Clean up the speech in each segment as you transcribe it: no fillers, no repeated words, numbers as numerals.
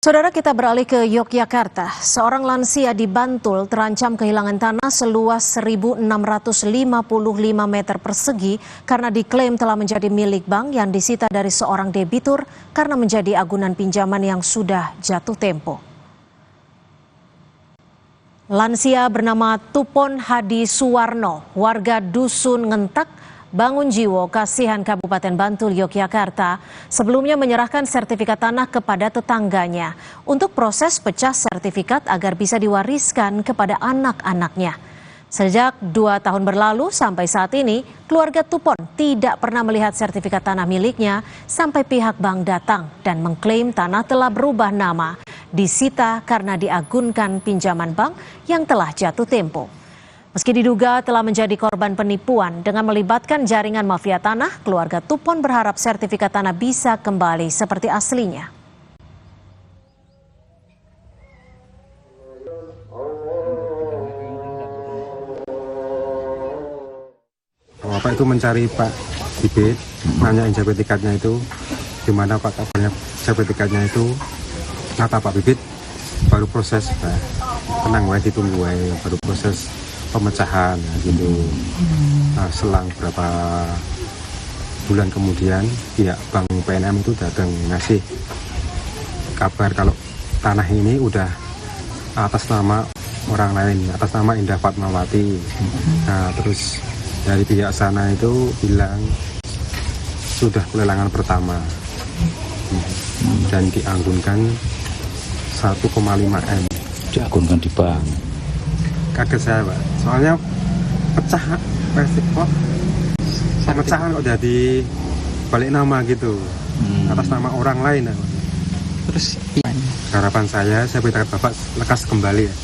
Saudara, kita beralih ke Yogyakarta. Seorang lansia di Bantul terancam kehilangan tanah seluas 1.655 meter persegi karena diklaim telah menjadi milik bank yang disita dari seorang debitur karena menjadi agunan pinjaman yang sudah jatuh tempo. Lansia bernama Tupon Hadi Suwarno, warga Dusun Ngentak, Bangunjiwo, Kasihan, Kabupaten Bantul, Yogyakarta, sebelumnya menyerahkan sertifikat tanah kepada tetangganya untuk proses pecah sertifikat agar bisa diwariskan kepada anak-anaknya. Sejak 2 tahun berlalu sampai saat ini, keluarga Tupon tidak pernah melihat sertifikat tanah miliknya sampai pihak bank datang dan mengklaim tanah telah berubah nama, disita karena diagunkan pinjaman bank yang telah jatuh tempo. Meski diduga telah menjadi korban penipuan dengan melibatkan jaringan mafia tanah, keluarga Tupon berharap sertifikat tanah bisa kembali seperti aslinya. Bapak itu mencari Pak Bibit, nanyain sertifikatnya itu, gimana Pak kabarnya sertifikatnya itu, kata Pak Bibit, baru proses, Pak. Tenang wae, ditunggu wae, baru proses pemecahan gitu. Nah, selang berapa bulan kemudian pihak Bank PNM itu datang ngasih kabar kalau tanah ini udah atas nama orang lain, atas nama Indah Fatmawati. Nah, terus dari pihak sana itu bilang sudah pelelangan pertama dan dianggunkan 1,5 M. Diagunkan di bank. Kaget saya, Pak. Soalnya pecah kok pemecahan kok jadi balik nama gitu, atas nama orang lain. Terus harapan saya sertifikat Bapak lekas kembali ya,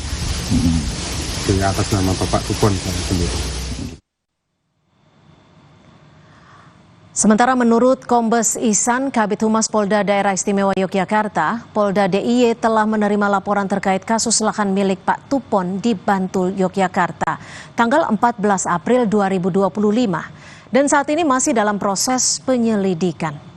di atas nama Bapak Tupon sendiri. Sementara menurut Kombes Ihsan, Kabid Humas Polda Daerah Istimewa Yogyakarta, Polda DIY telah menerima laporan terkait kasus lahan milik Pak Tupon di Bantul, Yogyakarta, tanggal 14 April 2025, dan saat ini masih dalam proses penyelidikan.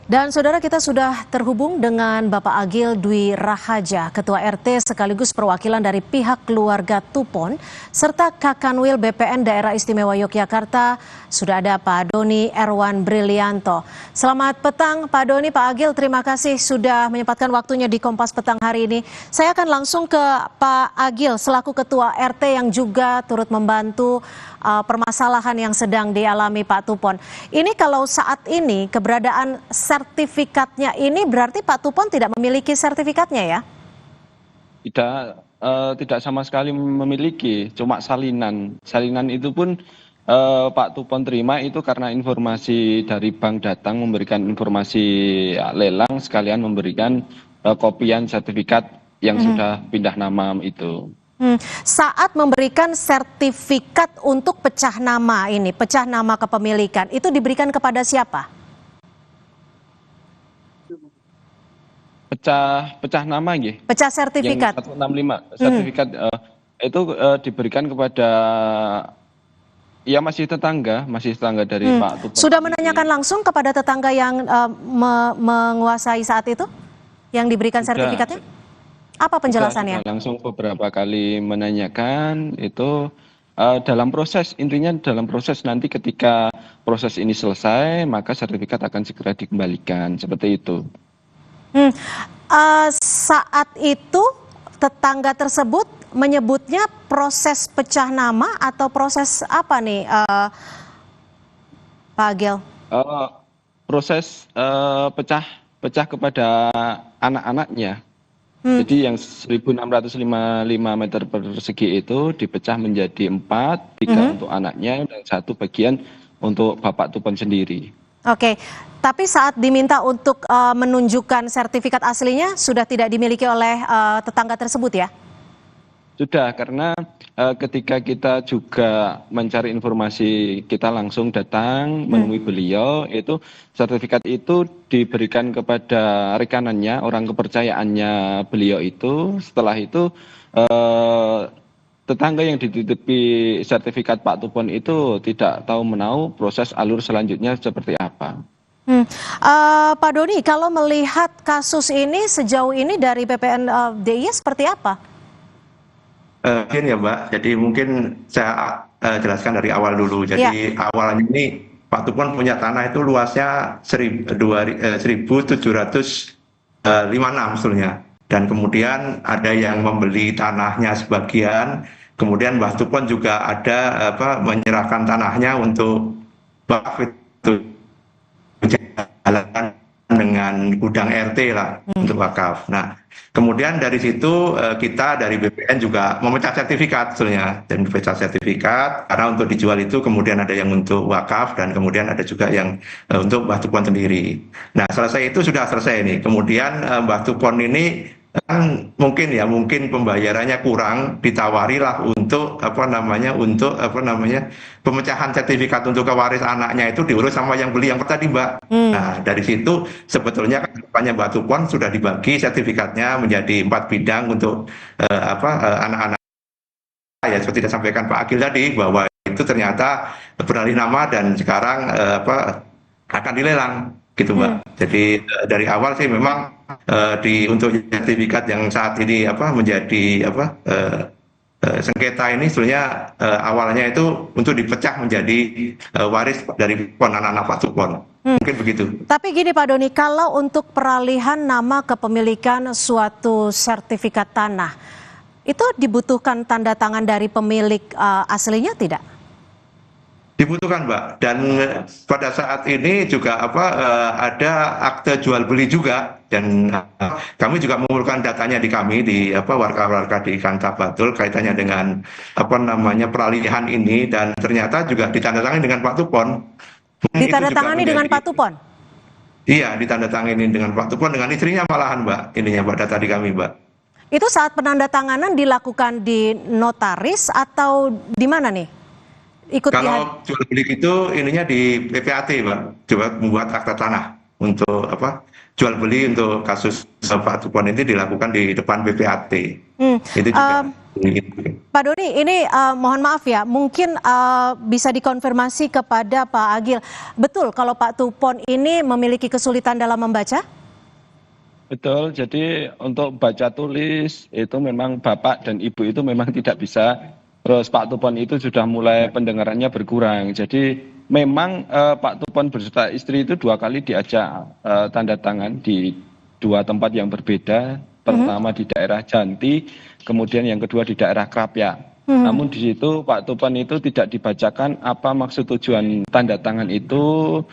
Dan saudara, kita sudah terhubung dengan Bapak Agil Dwi Rahaja, Ketua RT sekaligus perwakilan dari pihak keluarga Tupon, serta Kakanwil BPN Daerah Istimewa Yogyakarta. Sudah ada Pak Doni Erwan Brilianto. Selamat petang Pak Doni, Pak Agil, terima kasih sudah menyempatkan waktunya di Kompas Petang hari ini. Saya akan langsung ke Pak Agil selaku Ketua RT yang juga turut membantu permasalahan yang sedang dialami Pak Tupon. Ini kalau saat ini keberadaan sertifikatnya ini berarti Pak Tupon tidak memiliki sertifikatnya ya? Tidak sama sekali memiliki, cuma salinan. Salinan itu pun Pak Tupon terima itu karena informasi dari bank datang memberikan informasi lelang sekalian memberikan kopian sertifikat yang sudah pindah nama itu. Saat memberikan sertifikat untuk pecah nama ini, pecah nama kepemilikan, itu diberikan kepada siapa? Pecah nama nggih. Pecah sertifikat. Yang 165 sertifikat itu diberikan kepada ya masih tetangga dari Pak Tupon. Sudah menanyakan langsung kepada tetangga yang menguasai saat itu yang diberikan sertifikatnya? Apa penjelasannya? Sudah langsung beberapa kali menanyakan itu dalam proses, intinya dalam proses nanti ketika proses ini selesai maka sertifikat akan segera dikembalikan seperti itu. Saat itu tetangga tersebut menyebutnya proses pecah nama atau proses apa nih Pak Agil? Proses pecah kepada anak-anaknya. Jadi yang 1.655 meter persegi itu dipecah menjadi 4, 3 untuk anaknya dan 1 bagian untuk Bapak Tupon sendiri. Oke, tapi saat diminta untuk menunjukkan sertifikat aslinya sudah tidak dimiliki oleh tetangga tersebut ya? Sudah, karena ketika kita juga mencari informasi, kita langsung datang menemui beliau, itu sertifikat itu diberikan kepada rekanannya, orang kepercayaannya beliau itu. Setelah itu tetangga yang dititipi sertifikat Pak Tupon itu tidak tahu menahu proses alur selanjutnya seperti apa. Pak Doni, kalau melihat kasus ini sejauh ini dari PPN DIY seperti apa? Mungkin ya Mbak, jadi mungkin saya jelaskan dari awal dulu. Jadi awalnya ini Pak Tupon punya tanah itu luasnya 1.756 sebetulnya. Dan kemudian ada yang membeli tanahnya sebagian, kemudian Mbah Tupon juga ada menyerahkan tanahnya untuk wakaf itu jalan dengan gudang RT lah untuk wakaf. Nah, kemudian dari situ kita dari BPN juga memecah sertifikat sebetulnya, dan memecah sertifikat karena untuk dijual itu kemudian ada yang untuk wakaf dan kemudian ada juga yang untuk Mbah Tupon sendiri. Nah, selesai itu sudah selesai nih. Kemudian Mbah Tupon ini kan mungkin pembayarannya kurang, ditawarilah untuk pemecahan sertifikat untuk kewaris anaknya itu diurus sama yang beli yang tadi Mbak. Nah, dari situ sebetulnya kan Mbak Tupon sudah dibagi sertifikatnya menjadi 4 bidang untuk anak-anak, ya seperti disampaikan Pak Agil tadi bahwa itu ternyata beralih nama dan sekarang akan dilelang gitu Mbak. Jadi dari awal sih memang untuk sertifikat yang saat ini menjadi sengketa ini sebenarnya awalnya itu untuk dipecah menjadi waris dari anak-anak Pak Tupon. Mungkin begitu. Tapi gini Pak Doni, kalau untuk peralihan nama kepemilikan suatu sertifikat tanah, itu dibutuhkan tanda tangan dari pemilik aslinya tidak? Dibutuhkan Mbak, dan pada saat ini juga ada akte jual beli juga, dan kami juga mengumpulkan datanya di kami di warga-warga di Kantabatul kaitannya dengan peralihan ini, dan ternyata juga ditandatangani dengan Pak Tupon. Ditandatangani dengan Pak Tupon? Iya, ditandatangani dengan Pak Tupon, dengan istrinya malahan Mbak, ininya Mbak, data di kami Mbak. Itu saat penandatanganan dilakukan di notaris atau di mana nih? Kalau jual beli itu ininya di PPAT Mbak, coba membuat akta tanah untuk jual beli untuk kasus Pak Tupon ini dilakukan di depan PPAT. Itu juga. Pak Doni, ini mohon maaf ya, mungkin bisa dikonfirmasi kepada Pak Agil, betul kalau Pak Tupon ini memiliki kesulitan dalam membaca? Betul, jadi untuk baca tulis itu memang bapak dan ibu itu memang tidak bisa. Terus Pak Tupon itu sudah mulai pendengarannya berkurang. Jadi memang Pak Tupon beserta istri itu 2 kali diajak tanda tangan di 2 tempat yang berbeda. Pertama di daerah Janti, kemudian yang kedua di daerah Krapyak. Namun di situ Pak Tupon itu tidak dibacakan apa maksud tujuan tanda tangan itu.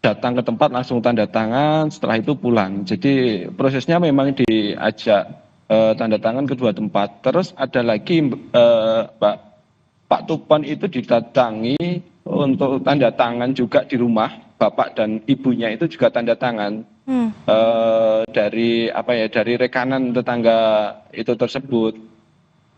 Datang ke tempat langsung tanda tangan, setelah itu pulang. Jadi prosesnya memang diajak tanda tangan kedua tempat. Terus ada lagi Pak Tupon itu didatangi untuk tanda tangan juga di rumah, bapak dan ibunya itu juga tanda tangan dari dari rekanan tetangga itu tersebut.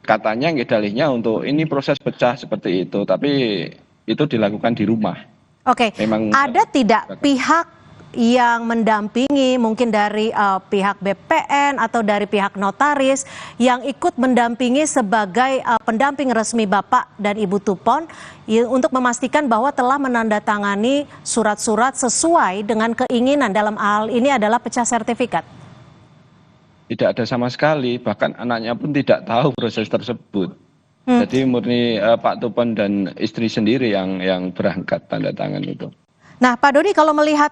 Katanya dalihnya untuk ini proses pecah seperti itu, tapi itu dilakukan di rumah. Oke, ada tidak pihak yang mendampingi, mungkin dari pihak BPN atau dari pihak notaris yang ikut mendampingi sebagai pendamping resmi Bapak dan Ibu Tupon untuk memastikan bahwa telah menandatangani surat-surat sesuai dengan keinginan, dalam hal ini adalah pecah sertifikat? Tidak ada sama sekali, bahkan anaknya pun tidak tahu proses tersebut. Jadi murni Pak Tupon dan istri sendiri yang berangkat tanda tangan itu. Nah Pak Doni, kalau melihat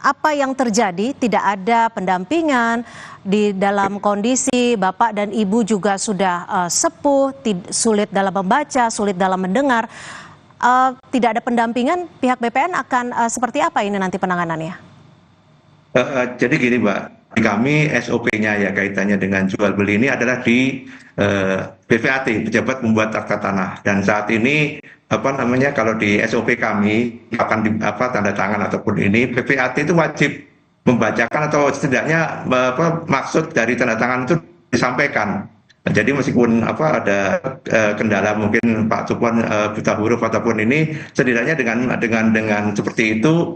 apa yang terjadi, tidak ada pendampingan di dalam kondisi Bapak dan Ibu juga sudah sepuh, sulit dalam membaca, sulit dalam mendengar, tidak ada pendampingan, pihak BPN akan seperti apa ini nanti penanganannya? Jadi gini Mbak, kami SOP-nya ya kaitannya dengan jual beli ini adalah di PPAT, pejabat membuat akta tanah, dan saat ini kalau di SOP kami akan tanda tangan ataupun ini PPAT itu wajib membacakan atau setidaknya maksud dari tanda tangan itu disampaikan. Jadi meskipun ada kendala mungkin Pak Tupon buta huruf ataupun ini, setidaknya dengan seperti itu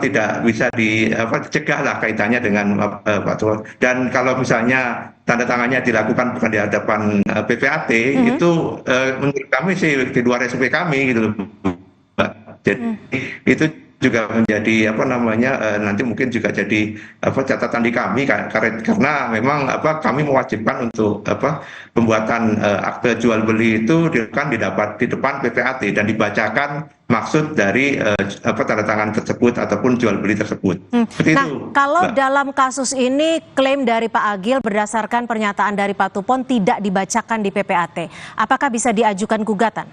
tidak bisa dicegah lah kaitannya dengan Pak Tupon. Dan kalau misalnya tanda tangannya dilakukan bukan di hadapan PPAT, itu menurut kami sih di luar SOP kami gitu loh. Jadi itu juga menjadi apa namanya nanti mungkin juga jadi catatan di kami karena memang kami mewajibkan untuk pembuatan akte jual beli itu dilakukan di depan PPAT dan dibacakan maksud dari tanda tangan tersebut ataupun jual beli tersebut. Seperti nah, itu, kalau Mbak. dalam kasus ini klaim dari Pak Agil berdasarkan pernyataan dari Pak Tupon tidak dibacakan di PPAT, apakah bisa diajukan gugatan?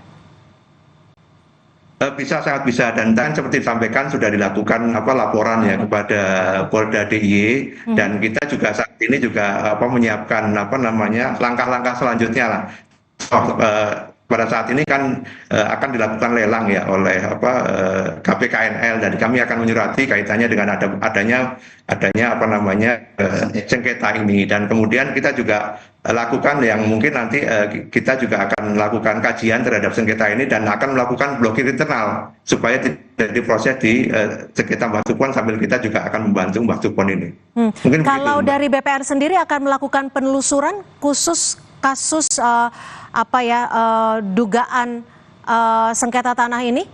Bisa, sangat bisa, dan seperti disampaikan sudah dilakukan laporan ya kepada Polda DIY dan kita juga saat ini juga menyiapkan langkah-langkah selanjutnya lah. Pada saat ini kan akan dilakukan lelang ya oleh KPKNL dan kami akan menyurati kaitannya dengan adanya sengketa ini, dan kemudian kita juga lakukan yang mungkin nanti kita juga akan melakukan kajian terhadap sengketa ini dan akan melakukan blokir internal supaya tidak diproses di sengketa Mbak Tupon sambil kita juga akan membantu Mbak Tupon ini. Mungkin kalau begitu, dari BPR sendiri akan melakukan penelusuran khusus kasus dugaan sengketa tanah ini?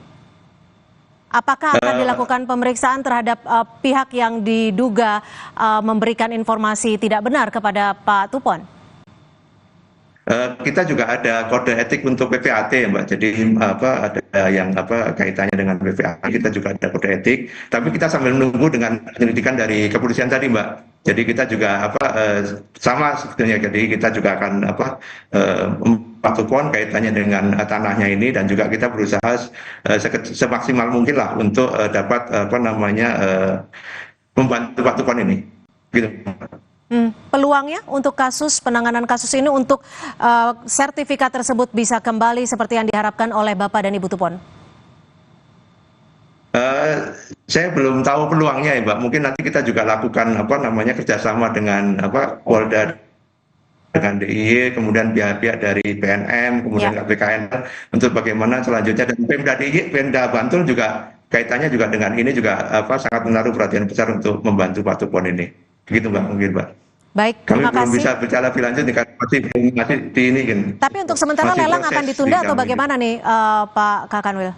Apakah akan dilakukan pemeriksaan terhadap pihak yang diduga memberikan informasi tidak benar kepada Pak Tupon? Kita juga ada kode etik untuk PPAT ya Mbak. Jadi ada yang kaitannya dengan PPAT, kita juga ada kode etik. Tapi kita sambil menunggu dengan penyelidikan dari kepolisian tadi Mbak. Jadi kita juga sama sebetulnya. Jadi kita juga akan Pak Tupon kaitannya dengan tanahnya ini, dan juga kita berusaha semaksimal mungkin lah untuk dapat membantu Pak Tupon ini. Gitu. Peluangnya untuk penanganan kasus ini untuk sertifikat tersebut bisa kembali seperti yang diharapkan oleh Bapak dan Ibu Tupon? Saya belum tahu peluangnya ya Mbak. Mungkin nanti kita juga lakukan kerjasama dengan Polda, dengan DIY, kemudian pihak-pihak dari PNM, kemudian KPKN untuk bagaimana selanjutnya, dan Pemda DIY, Pemda Bantul juga kaitannya juga dengan ini juga sangat menaruh perhatian besar untuk membantu Pak Tupon ini. Begitu Mbak, mungkin Mbak. Baik, kami terima belum kasih. bisa bicara lebih lanjut nih, masih di ini kan. Tapi untuk sementara lelang akan ditunda atau bagaimana nih Pak Kakanwil?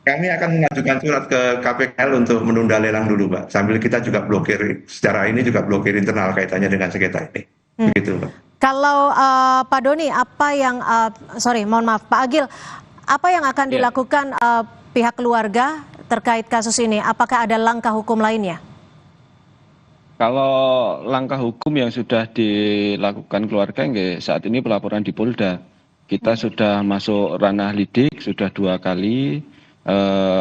Kami akan mengajukan surat ke KPKL untuk menunda lelang dulu Mbak. Sambil kita juga blokir, secara ini juga blokir internal kaitannya dengan sengketa ini. Begitu Mbak. Kalau Pak Doni, apa yang, mohon maaf Pak Agil, apa yang akan dilakukan pihak keluarga terkait kasus ini? Apakah ada langkah hukum lainnya? Kalau langkah hukum yang sudah dilakukan keluarga, saat ini pelaporan di Polda. Kita sudah masuk ranah lidik, sudah 2 kali.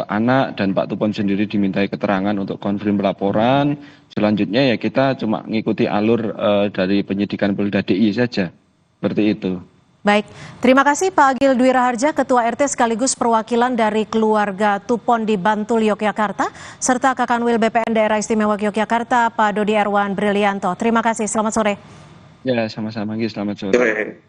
Anak dan Pak Tupon sendiri dimintai keterangan untuk konfirm pelaporan. Selanjutnya ya kita cuma ngikuti alur dari penyidikan Polda DIY saja. Seperti itu. Baik, terima kasih Pak Agil Dwi Raharja, Ketua RT sekaligus perwakilan dari keluarga Tupon di Bantul, Yogyakarta, serta Kakanwil BPN Daerah Istimewa Yogyakarta, Pak Dodi Erwan Brilianto. Terima kasih, selamat sore. Ya, sama-sama, selamat sore.